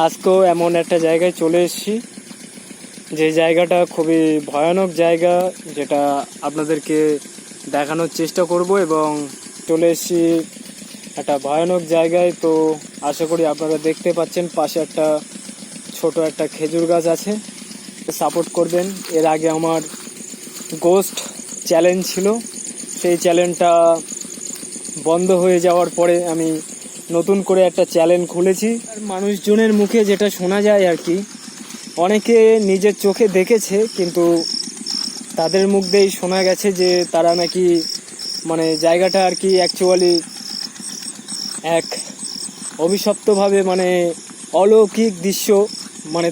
আজকেও এমন একটা জায়গায় চলে এসেছি, যে জায়গাটা খুবই ভয়ানক জায়গা, যেটা আপনাদেরকে দেখানোর চেষ্টা করব। এবং চলে এসেছি একটা ভয়ানক জায়গায়। তো আশা করি আপনারা দেখতে পাচ্ছেন পাশে একটা ছোট একটা খেজুর গাছ আছে। সাপোর্ট করবেন। এর আগে আমার গোস্ট চ্যালেঞ্জ ছিল, সেই চ্যালেঞ্জটা বন্ধ হয়ে যাওয়ার পরে আমি নতুন করে একটা চ্যালেঞ্জ খুলেছি। মানুষজনের মুখে যেটা শোনা যায় আর কি, অনেকে নিজের চোখে দেখেছে, কিন্তু তাদের মুখ দিয়েই শোনা গেছে যে তারা নাকি জায়গাটা আর কি অ্যাকচুয়ালি এক অভিশপ্তভাবে অলৌকিক দৃশ্য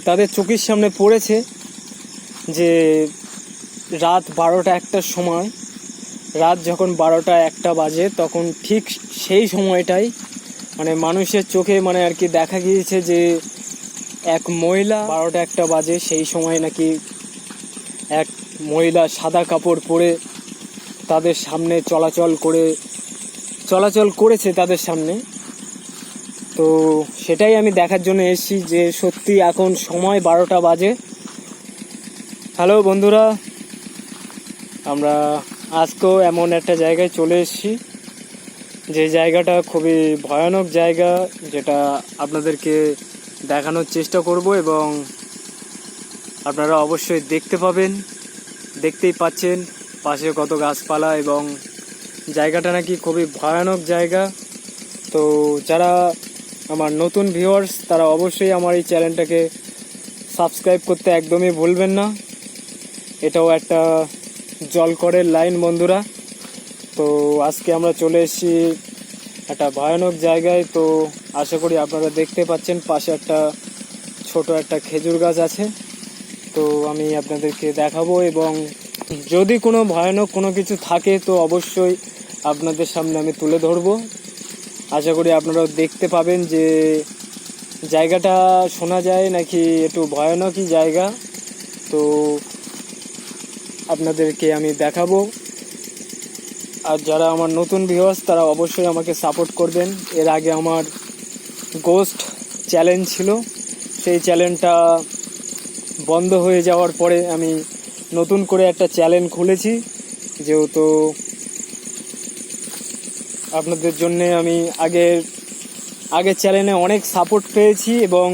তাদের চোখের সামনে পড়েছে। যে রাত 12টা 1টার সময়, রাত যখন 12টা 1টা বাজে, তখন ঠিক সেই সময়টাই মানুষের চোখে আর কি দেখা গিয়েছে যে এক মহিলা 12টা 1টা বাজে সেই সময় নাকি এক মহিলা সাদা কাপড় পরে তাদের সামনে চলাচল করেছে তাদের সামনে। তো সেটাই আমি দেখার জন্য এসেছি যে সত্যি এখন সময় 12টা বাজে। হ্যালো বন্ধুরা, আমরা আজকেও এমন একটা জায়গায় চলে এসেছি, যে জায়গাটা খুবই ভয়ানক জায়গা, যেটা আপনাদেরকে দেখানোর চেষ্টা করব। এবং আপনারা অবশ্যই দেখতে পাবেন। দেখতেই পাচ্ছেন পাশে কত গাছপালা, এবং জায়গাটা নাকি খুবই ভয়ানক জায়গা। তো যারা আমার নতুন ভিউয়ার্স, তারা অবশ্যই আমার এই চ্যানেলটাকে সাবস্ক্রাইব করতে একদমই ভুলবেন না। এটাও একটা জলকরের লাইন বন্ধুরা। তো আজকে আমরা চলে এসেছি একটা ভয়ানক জায়গায়। তো আশা করি আপনারা দেখতে পাচ্ছেন পাশে একটা ছোট একটা খেজুর গাছ আছে। তো আমি আপনাদেরকে দেখাবো, এবং যদি কোনো ভয়ানক কোনো কিছু থাকে তো অবশ্যই আপনাদের সামনে আমি তুলে ধরবো। আশা করি আপনারাও দেখতে পাবেন যে জায়গাটা শোনা যায় নাকি একটু ভয়ানকই জায়গা। তো আপনাদেরকে আমি দেখাবো। আর যারা আমার নতুন ভিউয়ার্স, তারা অবশ্যই আমাকে সাপোর্ট করবেন। এর আগে আমার গোস্ট চ্যালেঞ্জ ছিল, সেই চ্যালেঞ্জটা বন্ধ হয়ে যাওয়ার পরে আমি নতুন করে একটা চ্যালেঞ্জ খুলেছি। যেহেতু আপনাদের জন্যে আমি আগের চ্যানেলে অনেক সাপোর্ট পেয়েছি, এবং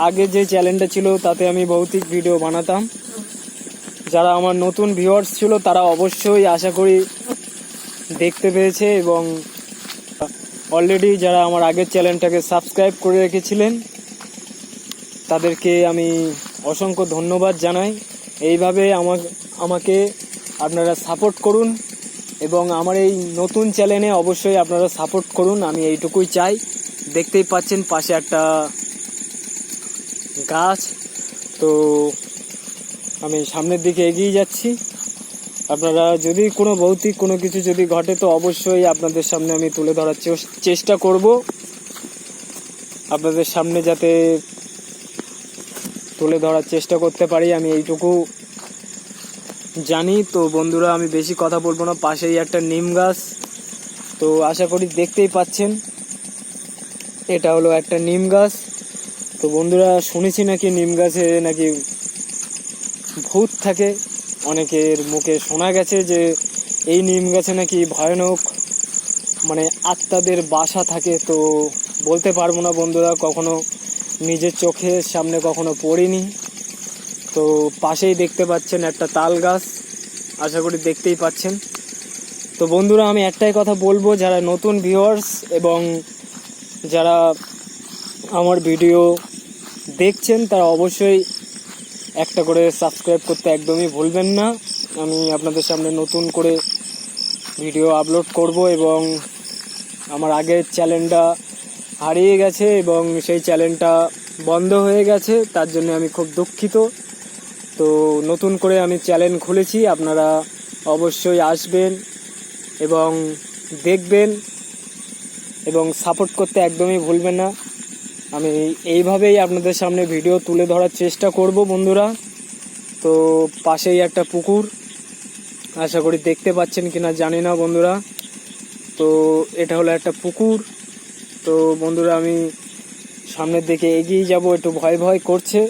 আগে যে চ্যানেলটা ছিল তাতে আমি ভৌতিক ভিডিও বানাতাম। যারা আমার নতুন ভিউয়ার্স ছিল তারা অবশ্যই আশা করি দেখতে পেয়েছে, এবং অলরেডি যারা আমার আগের চ্যানেলটাকে সাবস্ক্রাইব করে রেখেছিলেন তাদেরকে আমি অসংখ্য ধন্যবাদ জানাই। এইভাবে আমাকে আপনারা সাপোর্ট করুন, এবং আমার এই নতুন চ্যানেলে অবশ্যই আপনারা সাপোর্ট করুন, আমি এইটুকুই চাই। দেখতেই পাচ্ছেন পাশে একটা গাছ। তো আমি সামনের দিকে এগিয়ে যাচ্ছি। আপনারা যদি কোনো ভৌতিক কোনো কিছু যদি ঘটে তো অবশ্যই আপনাদের সামনে আমি তুলে ধরার চেষ্টা করব, আপনাদের সামনে যাতে তুলে ধরার চেষ্টা করতে পারি, আমি এইটুকু জানি। তো বন্ধুরা, আমি বেশি কথা বলবো না। পাশেই একটা নিম গাছ, তো আশা করি দেখতেই পাচ্ছেন এটা হলো একটা নিম গাছ। তো বন্ধুরা, শুনেছি নাকি নিম গাছে নাকি ভূত থাকে। অনেকের মুখে শোনা গেছে যে এই নিম গাছে নাকি ভয়ানক আত্মাদের বাসা থাকে। তো বলতে পারবো না বন্ধুরা, কখনো নিজের চোখের সামনে কখনো পড়িনি। তো পাশেই দেখতে পাচ্ছেন একটা তাল গাছ, আশা করি দেখতেই পাচ্ছেন। তো বন্ধুরা, আমি একটাই কথা বলবো, যারা নতুন ভিউয়ার্স এবং যারা আমার ভিডিও দেখছেন তারা অবশ্যই একটা করে সাবস্ক্রাইব করতে একদমই ভুলবেন না। আমি আপনাদের সামনে নতুন করে ভিডিও আপলোড করব, এবং আমার আগের চ্যানেলটা হারিয়ে গেছে এবং সেই চ্যানেলটা বন্ধ হয়ে গেছে, তার জন্য আমি খুব দুঃখিত। তো নতুন করে আমি চ্যানেল খুলেছি, আপনারা অবশ্যই আসবেন এবং দেখবেন এবং সাপোর্ট করতে একদমই ভুলবেন না। আমি এইভাবেই আপনাদের সামনে ভিডিও তুলে ধরার চেষ্টা করব বন্ধুরা। তো পাশেই একটা পুকুর, আশা করি দেখতে পাচ্ছেন কিনা জানি না বন্ধুরা। তো এটা হলো একটা পুকুর। তো বন্ধুরা, আমি সামনের দিকে এগিয়ে যাব। একটু ভয় ভয় করছে,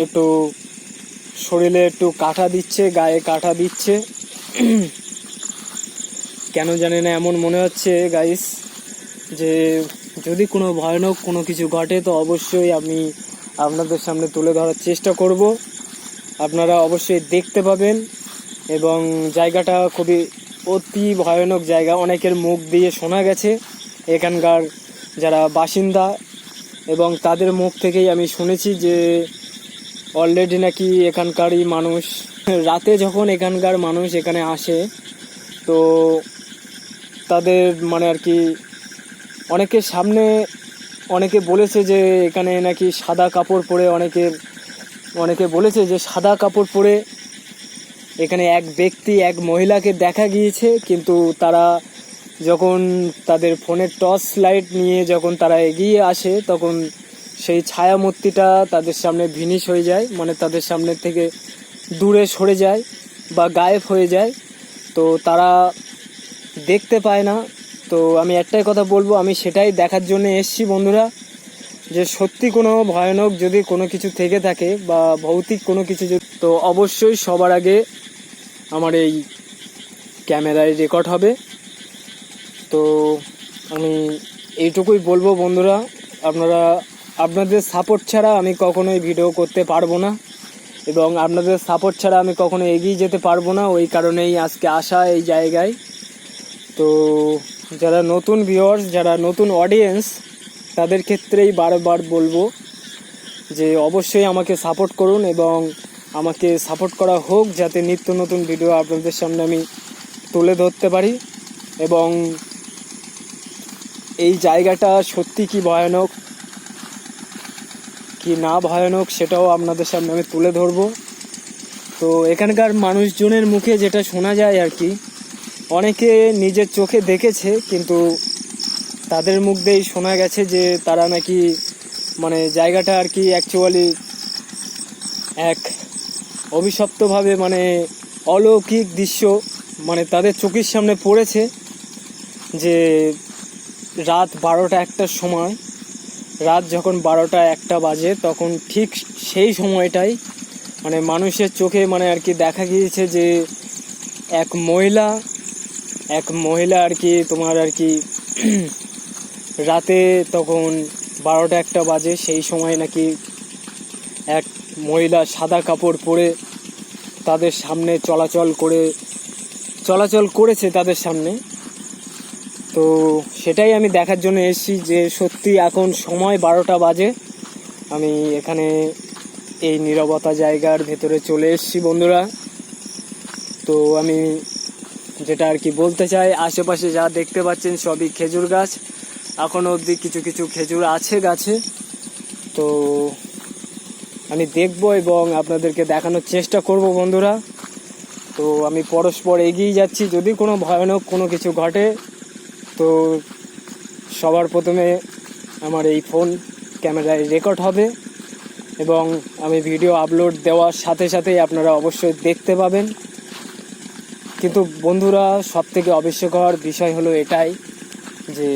একটু শরীরে একটু কাঁটা দিচ্ছে, গায়ে কাঁটা দিচ্ছে। কেন জানি না এমন মনে হচ্ছে গাইস, যে যদি কোনো ভয়ানক কোনো কিছু ঘটে তো অবশ্যই আমি আপনাদের সামনে তুলে ধরার চেষ্টা করব। আপনারা অবশ্যই দেখতে পাবেন। এবং জায়গাটা খুবই অতি ভয়ানক জায়গা। অনেকের মুখ দিয়ে শোনা গেছে, এখানকার যারা বাসিন্দা, এবং তাদের মুখ থেকেই আমি শুনেছি যে অলরেডি নাকি এখানকারই মানুষ, রাতে যখন এখানকার মানুষ এখানে আসে তো তাদের মানে আর কি অনেকের সামনে অনেকে বলেছে যে এখানে নাকি সাদা কাপড় পরে, অনেকে বলেছে যে সাদা কাপড় পরে এখানে এক ব্যক্তি, এক মহিলাকে দেখা গিয়েছে। কিন্তু তারা যখন তাদের ফোনের টর্চ লাইট নিয়ে যখন তারা এগিয়ে আসে তখন সেই ছায়ামূর্তিটা তাদের সামনে ভিনিশ হয়ে যায়, মানে তাদের সামনে থেকে দূরে সরে যায় বা গায়েব হয়ে যায়। তো তারা দেখতে পায় না। তো আমি একটাই কথা বলবো, আমি সেটাই দেখার জন্য এসেছি বন্ধুরা, যে সত্যি কোনো ভয়ানক যদি কোনো কিছু থেকে থাকে বা ভৌতিক কোনো কিছু তো অবশ্যই সবার আগে আমার এই ক্যামেরায় রেকর্ড হবে। তো আমি এইটুকুই বলবো বন্ধুরা, আপনাদের সাপোর্ট ছাড়া আমি কখনোই ভিডিও করতে পারবো না, এবং আপনাদের সাপোর্ট ছাড়া আমি কখনো এগিয়ে যেতে পারবো না। ওই কারণেই আজকে আসা এই জায়গায়। তো যারা নতুন ভিউয়ার্স, যারা নতুন অডিয়েন্স, তাদের ক্ষেত্রেই বারবার বলবো যে অবশ্যই আমাকে সাপোর্ট করুন এবং আমাকে সাপোর্ট করা হোক, যাতে নিত্য নতুন ভিডিও আপনাদের সামনে আমি তুলে ধরতে পারি। এবং এই জায়গাটা সত্যি কি ভয়ানক কি না ভয়ানক সেটাও আপনাদের সামনে আমি তুলে ধরবো। তো এখানকার মানুষজনের মুখে যেটা শোনা যায় আর কি, অনেকে নিজের চোখে দেখেছে, কিন্তু তাদের মুখ দিয়েই শোনা গেছে যে তারা নাকি মানে জায়গাটা আর কি অ্যাকচুয়ালি এক অভিশপ্তভাবে, মানে অলৌকিক দৃশ্য মানে তাদের চোখের সামনে পড়েছে। যে রাত 12টা-1টার সময়, রাত যখন 12টা-1টা বাজে তখন ঠিক সেই সময়টাই মানে মানুষের চোখে মানে আর কি দেখা গিয়েছে যে এক মহিলা আর কি তোমার আর কি রাতে তখন 12টা-1টা বাজে, সেই সময় নাকি এক মহিলা সাদা কাপড় পরে তাদের সামনে চলাচল করেছে তাদের সামনে। তো সেটাই আমি দেখার জন্য এসেছি যে সত্যি এখন সময় 12টা বাজে। আমি এখানে এই নীরবতা জায়গার ভেতরে চলে এসেছি বন্ধুরা। তো আমি যেটা আর কি বলতে চাই, আশেপাশে যা দেখতে পাচ্ছেন সবই খেজুর গাছ। এখনও অবধি কিছু কিছু খেজুর আছে গাছে। তো আমি দেখব এবং আপনাদেরকে দেখানোর চেষ্টা করব বন্ধুরা। তো আমি পরস্পর এগিয়ে যাচ্ছি। যদি কোনো ভয়ানক কোনো কিছু ঘটে তো সবার প্রথমে আমার এই ফোন ক্যামেরায় রেকর্ড হবে এবং আমি ভিডিও আপলোড দেওয়ার সাথে সাথেই আপনারা অবশ্যই দেখতে পাবেন। কিন্তু বন্ধুরা, সবথেকে অবিস্ময়কর বিষয় হলো এটাই যে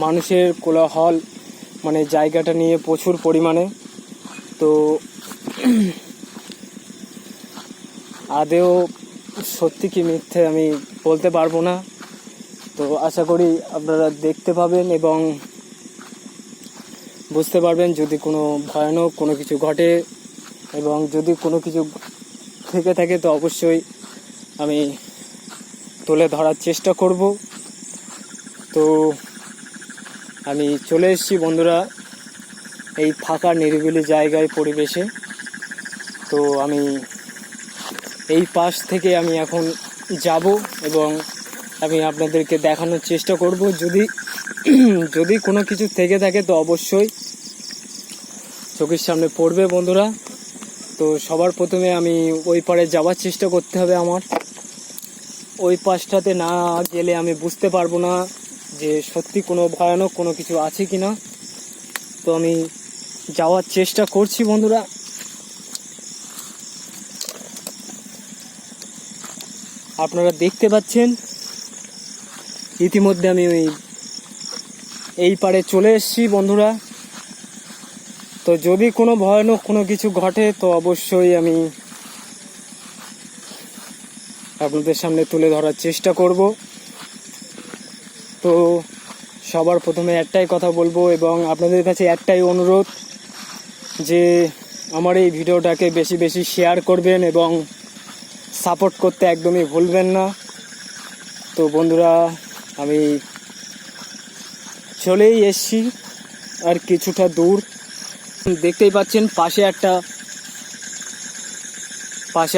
মানুষের কোলাহল মানে জায়গাটা নিয়ে প্রচুর পরিমাণে। তো আদেও সত্যি কি মিথ্যে আমি বলতে পারবো না। তো আশা করি আপনারা দেখতে পাবেন এবং বুঝতে পারবেন যদি কোনো ভয়ানক কোনো কিছু ঘটে, এবং যদি কোনো কিছু থেকে থাকে তো অবশ্যই আমি তুলে ধরার চেষ্টা করব। তো আমি চলে এসেছি বন্ধুরা এই ফাঁকা নিরিবিলি জায়গায় পরিবেশে। তো আমি এই পাশ থেকে আমি এখন যাব এবং আমি আপনাদেরকে দেখানোর চেষ্টা করব। যদি কোনো কিছু থেকে থাকে তো অবশ্যই চোখের সামনে পড়বে বন্ধুরা। তো সবার প্রথমে আমি ওই পারে যাওয়ার চেষ্টা করতে হবে আমার। ওই পাশটাতে না গেলে আমি বুঝতে পারবো না যে সত্যি কোনো ভয়ানক কোনো কিছু আছে কি না। তো আমি যাওয়ার চেষ্টা করছি বন্ধুরা। আপনারা দেখতে পাচ্ছেন ইতিমধ্যে আমি ওই এই পারে চলে এসেছি বন্ধুরা। তো যদি কোনো ভয়ানক কোনো কিছু ঘটে তো অবশ্যই আমি আপনাদের সামনে তুলে ধরার চেষ্টা করব। তো সবার প্রথমে একটাই কথা বলবো এবং আপনাদের কাছে একটাই অনুরোধ যে আমার এই ভিডিওটাকে বেশি বেশি শেয়ার করবেন এবং সাপোর্ট করতে একদমই ভুলবেন না। তো বন্ধুরা আমি চলেই এসেছি আর কিছুটা দূর। দেখতেই পাচ্ছেন পাশে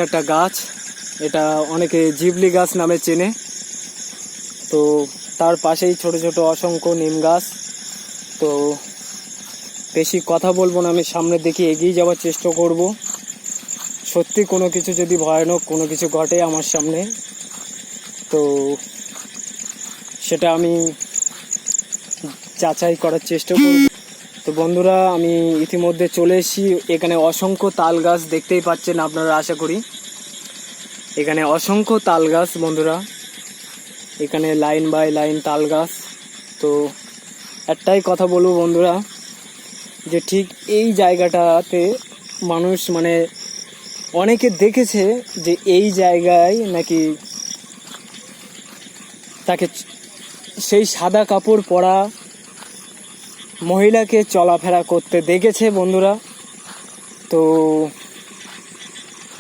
একটা গাছ, এটা অনেকে জিবলি গাছ নামে চেনে। তো তার পাশেই ছোট ছোট অসংখ্য নিম গাছ। তো বেশি কথা বলবো না, আমি সামনের দিকে এগিয়ে যাওয়ার চেষ্টা করব। সত্যি কোনো কিছু যদি ভয়ানক কোনো কিছু ঘটে আমার সামনে তো সেটা আমি যাচাই করার চেষ্টা করব। তো বন্ধুরা আমি ইতিমধ্যে চলে এসেছি। এখানে অসংখ্য তাল গাছ দেখতেই পাচ্ছেন আপনারা, আশা করি এখানে অসংখ্য তাল গাছ বন্ধুরা। এখানে লাইন বাই লাইন তাল গাছ। তো একটাই কথা বলবো বন্ধুরা যে ঠিক এই জায়গাটাতে মানুষ মানে অনেকে দেখেছে যে এই জায়গায় নাকি তাকে সেই সাদা কাপড় পরা মহিলাকে চলাফেরা করতে দেখেছে বন্ধুরা। তো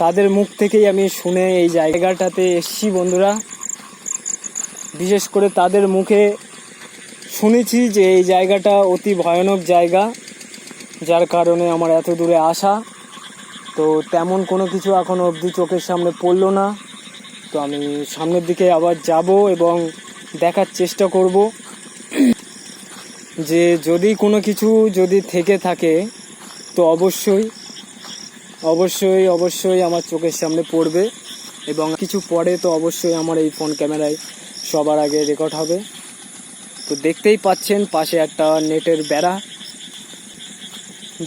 তাদের মুখ থেকেই আমি শুনে এই জায়গাটাতে এসেছি বন্ধুরা। বিশেষ করে তাদের মুখে শুনেছি যে এই জায়গাটা অতি ভয়ানক জায়গা, যার কারণে আমার এত দূরে আসা। তো তেমন কোনো কিছু এখনো অবধি চোখের সামনে পড়লো না। তো আমি সামনের দিকে আবার যাব এবং দেখার চেষ্টা করব যে যদি কোনো কিছু যদি থেকে থাকে তো অবশ্যই অবশ্যই অবশ্যই আমার চোখের সামনে পড়বে এবং কিছু পড়ে তো অবশ্যই আমার এই ফোন ক্যামেরায় সবার আগে রেকর্ড হবে। তো দেখতেই পাচ্ছেন পাশে একটা নেটের বেড়া,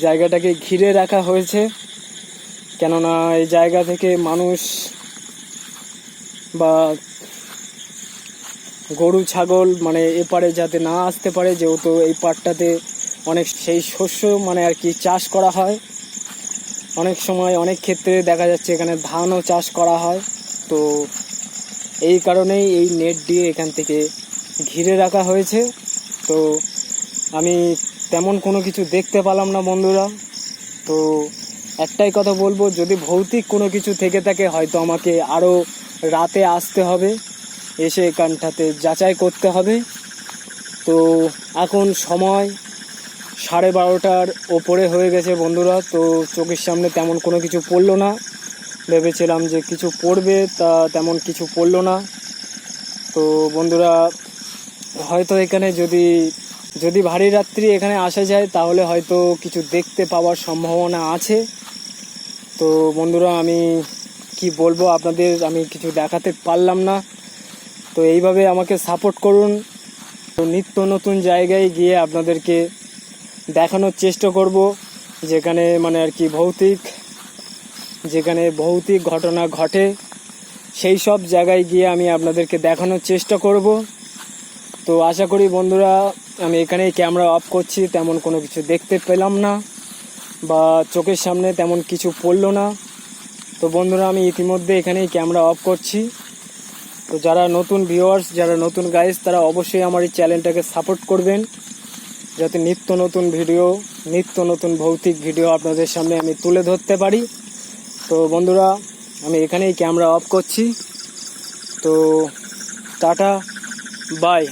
জায়গাটাকে ঘিরে রাখা হয়েছে, কেননা এই জায়গা থেকে মানুষ বা গরু ছাগল মানে এপারে যাতে না আসতে পারে, যেহেতু এই পাটটাতে অনেক সেই শস্য মানে আর কি চাষ করা হয়। অনেক সময় অনেক ক্ষেত্রে দেখা যাচ্ছে এখানে ধানও চাষ করা হয়। তো এই কারণেই এই নেট দিয়ে এখান থেকে ঘিরে রাখা হয়েছে। তো আমি তেমন কোনো কিছু দেখতে পেলাম না বন্ধুরা। তো একটাই কথা বলবো, যদি ভৌতিক কোনো কিছু থেকে থাকে হয়তো আমাকে আরও রাতে আসতে হবে, এসে এখানটাতে যাচাই করতে হবে। তো এখন সময় 12:30টার ওপরে হয়ে গেছে বন্ধুরা। তো চোখের সামনে তেমন কোনো কিছু পড়লো না, ভেবেছিলাম যে কিছু পড়বে, তা তেমন কিছু পড়লো না। তো বন্ধুরা হয়তো এখানে যদি ভারী রাত্রি এখানে আসা যায় তাহলে হয়তো কিছু দেখতে পাওয়ার সম্ভাবনা আছে। তো বন্ধুরা আমি কি বলবো আপনাদের, আমি কিছু দেখাতে পারলাম না। তো এইভাবে আমাকে সাপোর্ট করুন। তো নিত্য নতুন জায়গায় গিয়ে আপনাদেরকে দেখানোর চেষ্টা করব যেখানে মানে আর কি যেখানে ভৌতিক ঘটনা ঘটে, সেই সব জায়গায় গিয়ে আমি আপনাদেরকে দেখানোর চেষ্টা করব। তো আশা করি বন্ধুরা আমি এখানেই ক্যামেরা অফ করছি, তেমন কোনো কিছু দেখতে পেলাম না বা চোখের সামনে তেমন কিছু পড়লো না। তো বন্ধুরা আমি ইতিমধ্যে এখানেই ক্যামেরা অফ করছি। তো যারা নতুন ভিউয়ার্স, যারা নতুন গাইজ, তারা অবশ্যই আমার এই চ্যানেলটাকে সাপোর্ট করবেন যাতে নিত্য নতুন ভৌতিক ভিডিও আপনাদের সামনে আমি তুলে ধরতে পারি। তো বন্ধুরা আমি এখানেই ক্যামেরা অফ করছি। তো টাটা বাই।